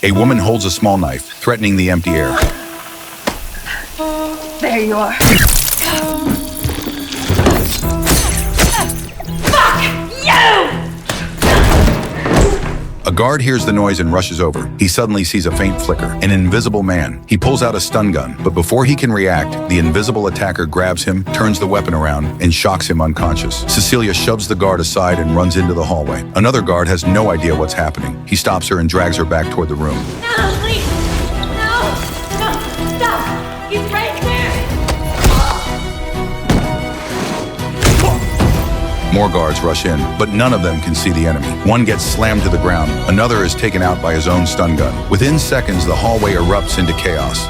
A woman holds a small knife, threatening the empty air. There you are. Fuck you! A guard hears the noise and rushes over. He suddenly sees a faint flicker. An invisible man. He pulls out a stun gun, but before he can react, the invisible attacker grabs him, turns the weapon around, and shocks him unconscious. Cecilia shoves the guard aside and runs into the hallway. Another guard has no idea what's happening. He stops her and drags her back toward the room. No, please! No! No! Stop! He's right there! More guards rush in, but none of them can see the enemy. One gets slammed to the ground. Another is taken out by his own stun gun. Within seconds, the hallway erupts into chaos.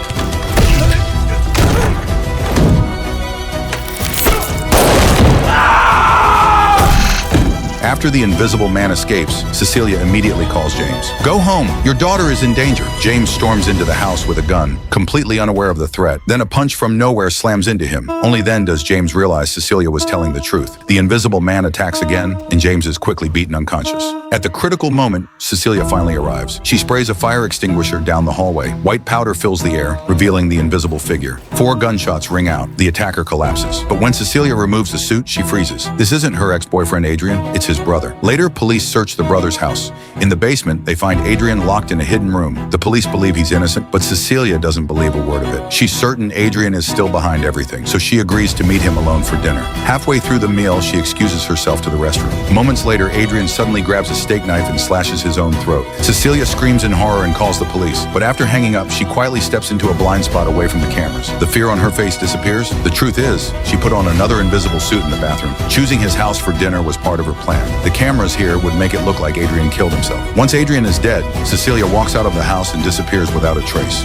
After the invisible man escapes, Cecilia immediately calls James. Go home, your daughter is in danger. James storms into the house with a gun, completely unaware of the threat. Then a punch from nowhere slams into him. Only then does James realize Cecilia was telling the truth. The invisible man attacks again, and James is quickly beaten unconscious. At the critical moment, Cecilia finally arrives. She sprays a fire extinguisher down the hallway. White powder fills the air, revealing the invisible figure. 4 gunshots ring out. The attacker collapses. But when Cecilia removes the suit, she freezes. This isn't her ex-boyfriend Adrian, it's his brother. Later, police search the brother's house. In the basement, they find Adrian locked in a hidden room. The police believe he's innocent, but Cecilia doesn't believe a word of it. She's certain Adrian is still behind everything, so she agrees to meet him alone for dinner. Halfway through the meal, she excuses herself to the restroom. Moments later, Adrian suddenly grabs a steak knife and slashes his own throat. Cecilia screams in horror and calls the police, but after hanging up, she quietly steps into a blind spot away from the cameras. The fear on her face disappears. The truth is, she put on another invisible suit in the bathroom. Choosing his house for dinner was part of her plan. The cameras here would make it look like Adrian killed himself. Once Adrian is dead, Cecilia walks out of the house and disappears without a trace.